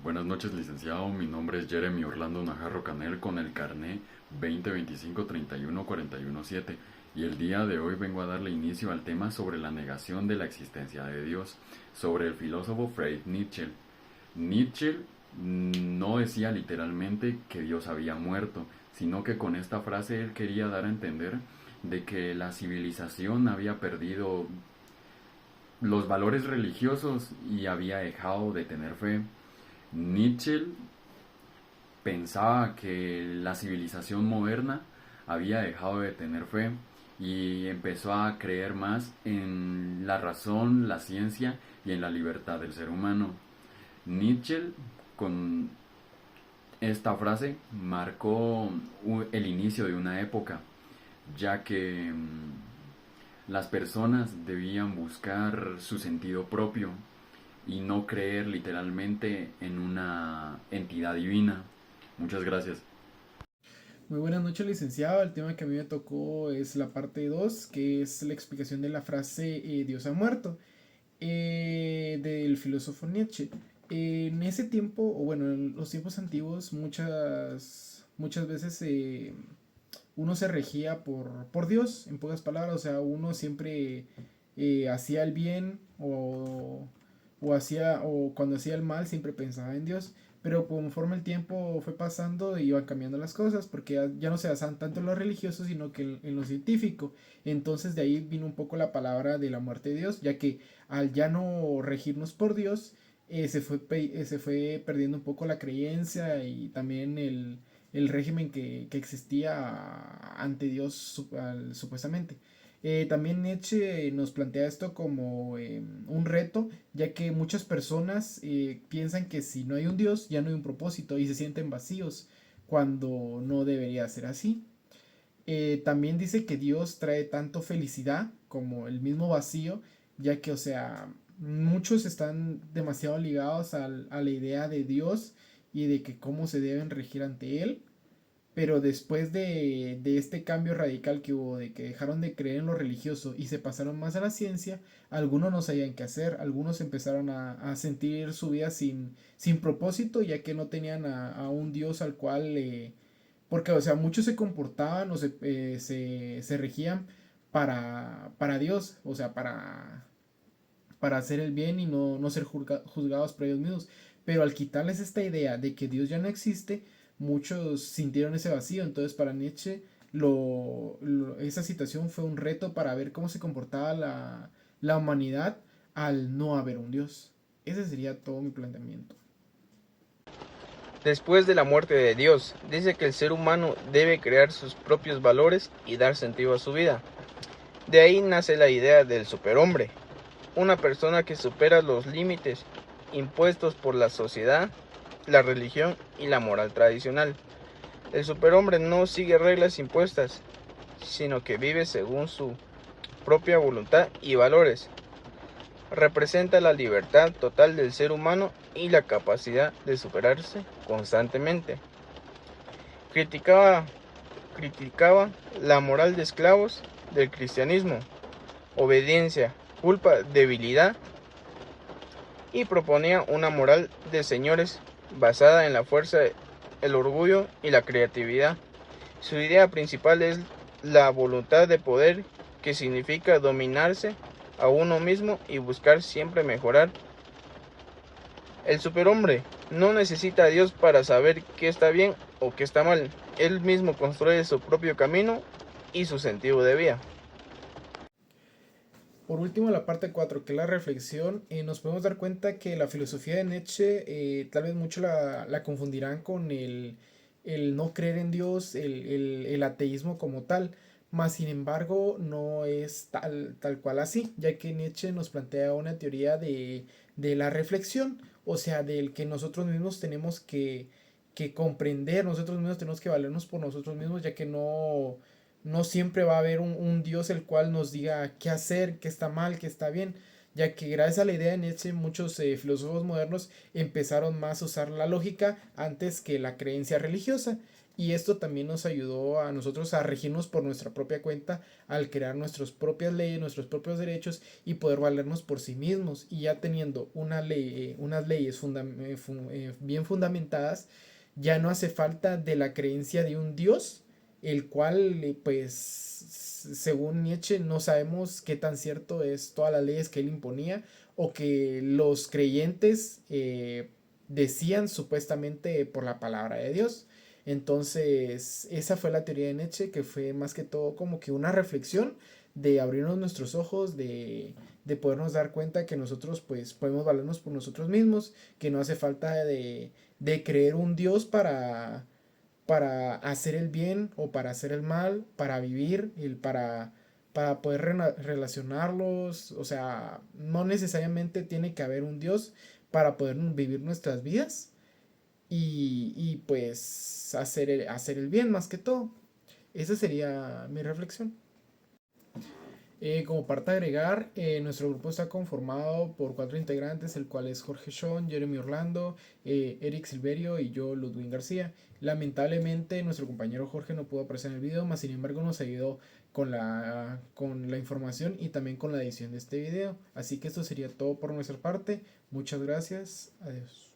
Buenas noches, licenciado. Mi nombre es Jeremy Orlando Najarro Canel con el carné 2025-31417 y el día de hoy vengo a darle inicio al tema sobre la negación de la existencia de Dios, sobre el filósofo Friedrich Nietzsche. Nietzsche no decía literalmente que Dios había muerto, sino que con esta frase él quería dar a entender de que la civilización había perdido los valores religiosos y había dejado de tener fe. Nietzsche pensaba que la civilización moderna había dejado de tener fe y empezó a creer más en la razón, la ciencia y en la libertad del ser humano. Nietzsche con esta frase marcó el inicio de una época, ya que las personas debían buscar su sentido propio y no creer literalmente en una entidad divina. Muchas gracias. Muy buenas noches, licenciado. El tema que a mí me tocó es la parte 2, que es la explicación de la frase Dios ha muerto, del filósofo Nietzsche. En ese tiempo, o bueno, en los tiempos antiguos, muchas veces uno se regía por Dios, en pocas palabras. O sea, uno siempre hacía el bien o cuando hacía el mal siempre pensaba en Dios. Pero conforme el tiempo fue pasando iban cambiando las cosas porque ya no se basaban tanto en lo religioso sino que en lo científico. Entonces de ahí vino un poco la palabra de la muerte de Dios, ya que al ya no regirnos por Dios se fue perdiendo un poco la creencia y también el régimen que existía ante Dios supuestamente. También Nietzsche nos plantea esto como un reto, ya que muchas personas piensan que si no hay un Dios ya no hay un propósito y se sienten vacíos cuando no debería ser así. También dice que Dios trae tanto felicidad como el mismo vacío, ya que, o sea, muchos están demasiado ligados a la idea de Dios y de que cómo se deben regir ante Él, pero después de este cambio radical que hubo, de que dejaron de creer en lo religioso y se pasaron más a la ciencia, algunos no sabían qué hacer, algunos empezaron a sentir su vida sin propósito, ya que no tenían a un Dios al cual... porque, o sea, muchos se comportaban o se regían para Dios, o sea, para hacer el bien y no ser juzgados por ellos mismos. Pero al quitarles esta idea de que Dios ya no existe, muchos sintieron ese vacío. Entonces para Nietzsche esa situación fue un reto para ver cómo se comportaba la humanidad al no haber un Dios. Ese sería todo mi planteamiento. Después de la muerte de Dios, dice que el ser humano debe crear sus propios valores y dar sentido a su vida. De ahí nace la idea del superhombre, una persona que supera los límites impuestos por la sociedad, la religión y la moral tradicional. El superhombre no sigue reglas impuestas, sino que vive según su propia voluntad y valores. Representa la libertad total del ser humano y la capacidad de superarse constantemente. Criticaba, criticaba la moral de esclavos del cristianismo, obediencia, culpa, debilidad, y proponía una moral de señores basada en la fuerza, el orgullo y la creatividad. Su idea principal es la voluntad de poder, que significa dominarse a uno mismo y buscar siempre mejorar. El superhombre no necesita a Dios para saber qué está bien o qué está mal. Él mismo construye su propio camino y su sentido de vida. Por último, la parte 4 que es la reflexión, nos podemos dar cuenta que la filosofía de Nietzsche tal vez mucho la confundirán con el no creer en Dios, el ateísmo como tal, mas sin embargo no es tal cual así, ya que Nietzsche nos plantea una teoría de la reflexión, o sea, del que nosotros mismos tenemos que comprender, nosotros mismos tenemos que valernos por nosotros mismos, ya que no siempre va a haber un Dios el cual nos diga qué hacer, qué está mal, qué está bien, ya que gracias a la idea de Nietzsche muchos filósofos modernos empezaron más a usar la lógica antes que la creencia religiosa. Y esto también nos ayudó a nosotros a regirnos por nuestra propia cuenta al crear nuestras propias leyes, nuestros propios derechos y poder valernos por sí mismos. Y ya teniendo una ley, unas leyes bien fundamentadas, ya no hace falta de la creencia de un Dios, el cual, pues, según Nietzsche, no sabemos qué tan cierto es todas las leyes que él imponía o que los creyentes decían supuestamente por la palabra de Dios. Entonces, esa fue la teoría de Nietzsche, que fue más que todo como que una reflexión de abrirnos nuestros ojos, de podernos dar cuenta que nosotros pues podemos valernos por nosotros mismos, que no hace falta de creer un Dios para hacer el bien o para hacer el mal, para vivir, para poder relacionarlos. O sea, no necesariamente tiene que haber un Dios para poder vivir nuestras vidas y pues hacer el bien más que todo. Esa sería mi reflexión. Como parte a agregar, nuestro grupo está conformado por 4 integrantes, el cual es Jorge Sean, Jeremy Orlando, Eric Silverio y yo, Ludwin García. Lamentablemente nuestro compañero Jorge no pudo aparecer en el video, mas sin embargo nos ayudó con la información y también con la edición de este video. Así que esto sería todo por nuestra parte. Muchas gracias. Adiós.